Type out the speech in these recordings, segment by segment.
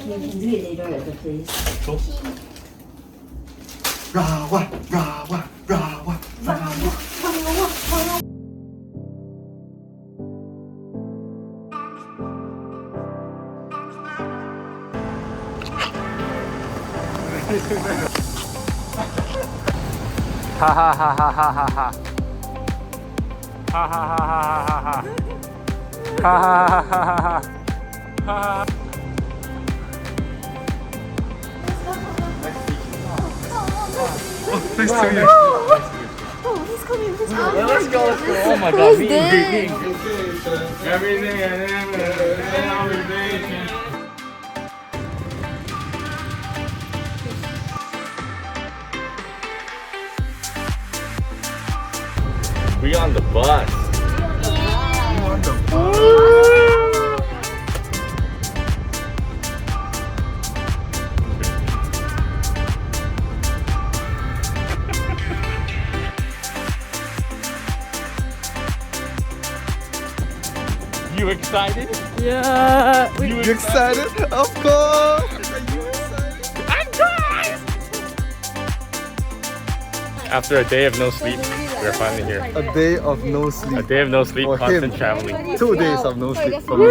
You can do it later at the place. Cool. RAWA, RAWA, RAWA, RAWA. Ha ha ha ha ha ha ha. Ha ha ha ha ha ha. Ha ha ha ha ha. Ha. Nice to meet you. Oh, he's coming. He's coming. Yeah, let's go. Oh my god, meet and greet. Everything and everything. We on the bus. On the You excited? Yeah. You excited? Of course! Are you excited? I'm tired! After a day of no sleep, we're finally here. A day of no A sleep. day of no sleep, For constant him. traveling. 2 days of no sleep for me.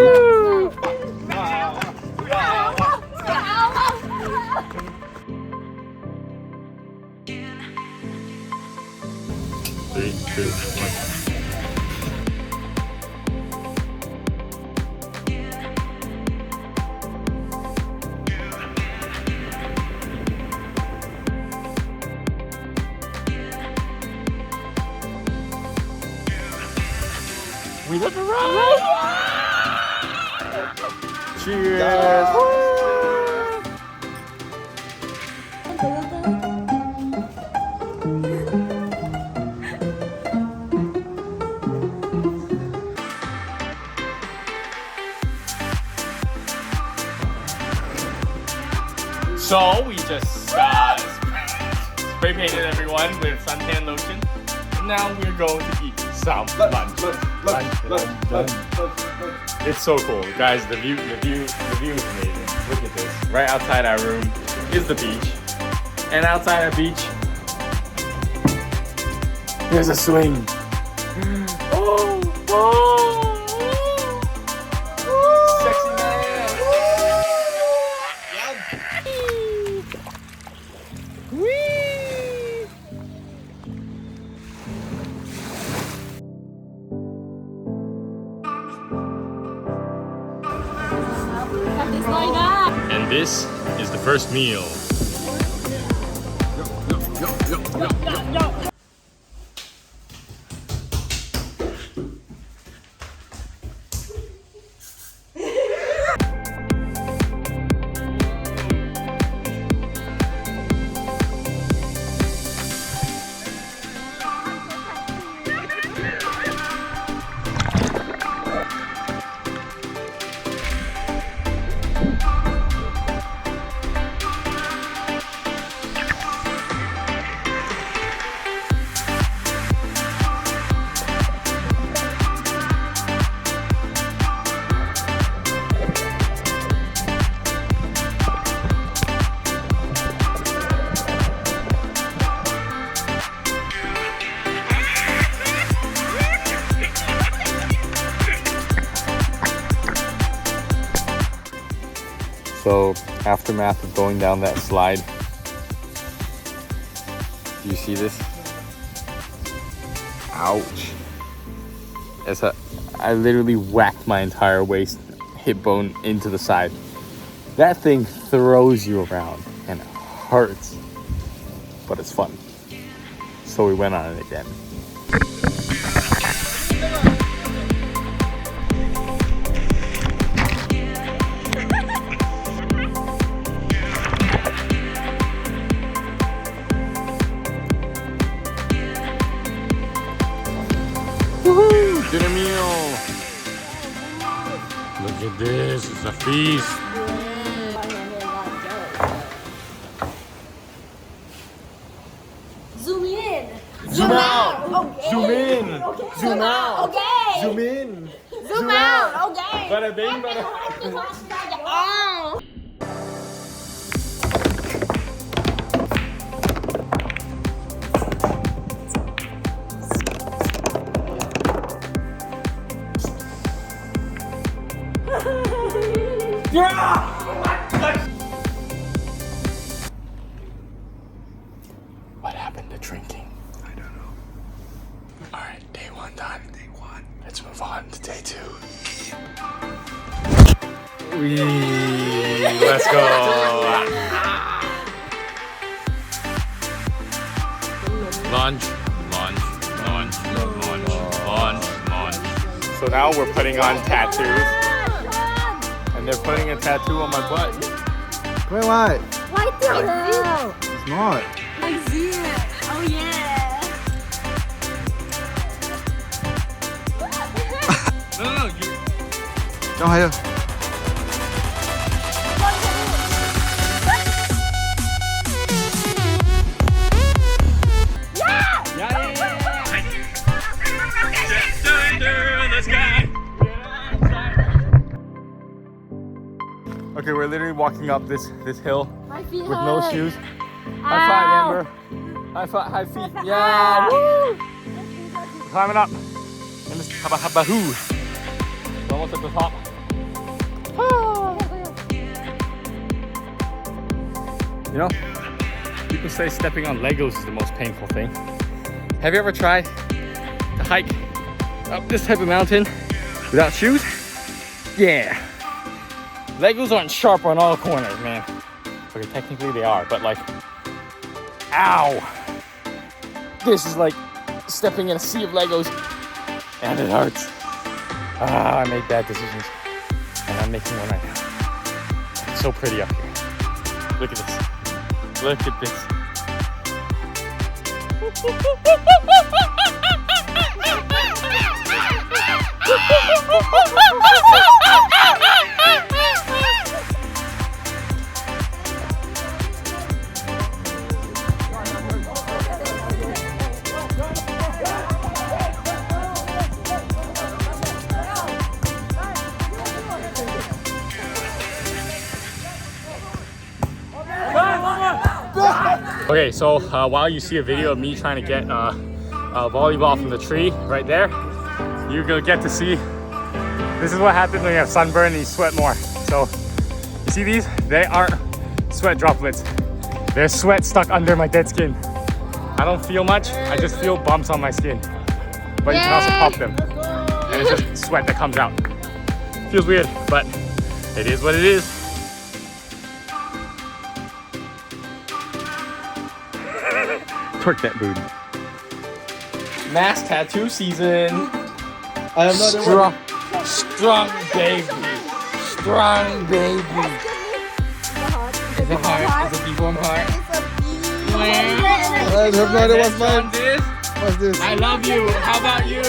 Three, two, one. We have arrived! Cheers! So we just spray painted everyone with suntan lotion. And now we're going to eat some lunch. It's so cool, guys. The view is amazing. Look at this. Right outside our room is the beach, and outside our beach, there's a swing. Oh, sexy man. Whee! And this is the first meal. So, aftermath of going down that slide. Do you see this? Ouch. I literally whacked my entire waist hip bone into the side. That thing throws you around and it hurts, but it's fun. So we went on it again. Woohoo! Dinner meal! Look at this, it's a feast! Zoom in. Zoom out! Okay. Zoom in! Okay. Zoom out! Okay. Zoom in! Zoom out. Okay. Bada bing, bada. Oh. What happened to drinking? I don't know. Alright, day 1 done. Day 1. Let's move on to day 2. Let's go. Lunch. So now we're putting on tattoos. And they're putting a tattoo on my butt. Wait, what? Why the hell? It's not. I see it. Oh yeah. No, you. 仲喺度。 Okay, we're literally walking up this hill My feet with no hurt. shoes. High five, Amber. High five, high feet. Yeah, woo! Climbing up. And this hoo. We're almost at the top. You know, people say stepping on Legos is the most painful thing. Have you ever tried to hike up this type of mountain without shoes? Yeah. Legos aren't sharp on all corners, man. Okay, technically they are, but like, ow. This is like stepping in a sea of Legos, and it hurts. I made bad decisions, and I'm making one right now. It's so pretty up here. Look at this. Look at this. Okay, so while you see a video of me trying to get a volleyball from the tree right there, you're gonna get to see this is what happens when you have sunburn and you sweat more. So you see these? They aren't sweat droplets. They're sweat stuck under my dead skin. I don't feel much, I just feel bumps on my skin. But you can also pop them. And it's just sweat that comes out. Feels weird, but it is what it is. Twerk that booty. Mass tattoo season. I am not Strong, strong baby. Strong baby. Is it heart? Is it deep warm heart? I have no idea what's mine. Want this? What's this? I love you. How about you?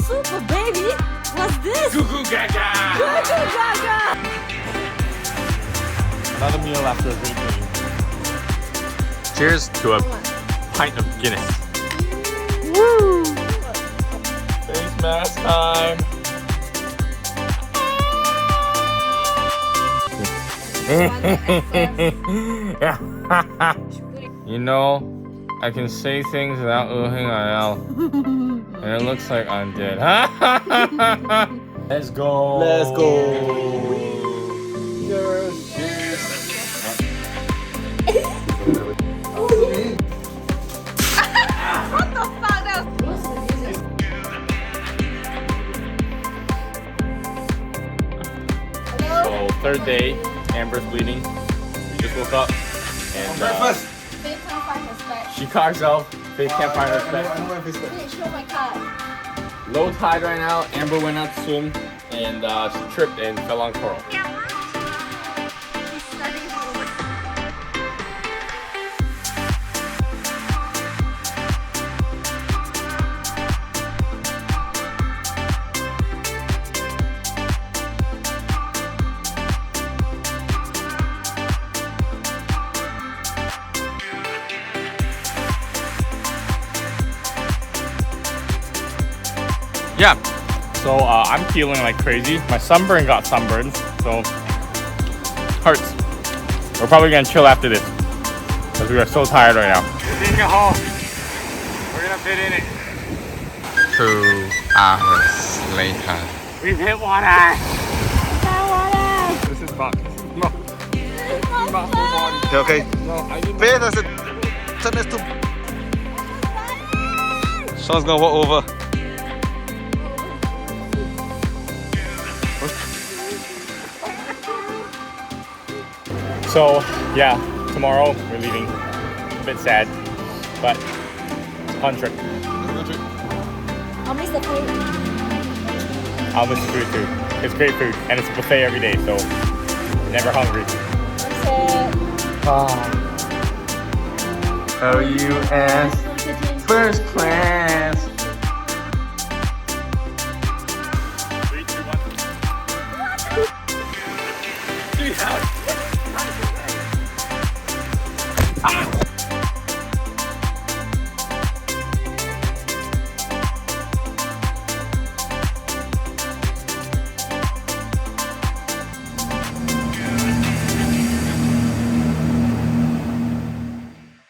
Super baby. What's this? Goo goo gaga. Another meal after a great day. Cheers to a pint of Guinness. Woo! Face mask time. You know, I can say things without looking out, and it looks like I'm dead. Let's go. Let's go. So third day, Amber's bleeding. We just woke up and she caught herself. Faith can't find her spec. Low tide right now. Amber went out to swim and she tripped and fell on coral. Yeah, so I'm feeling like crazy. My sunburn got sunburned, so hurts. We're probably gonna chill after this because we are so tired right now. We're in a hole. We're gonna fit in it. 2 hours later. We've hit water. Okay. No, I didn't. Faith, I said, turn this to. Sean's gonna walk over. So, yeah, tomorrow we're leaving. A bit sad, but it's a fun trip. I'll miss the food. I'll miss the food too. It's great food, and it's a buffet every day, so never hungry. That's it. first class. 3, 2, 1.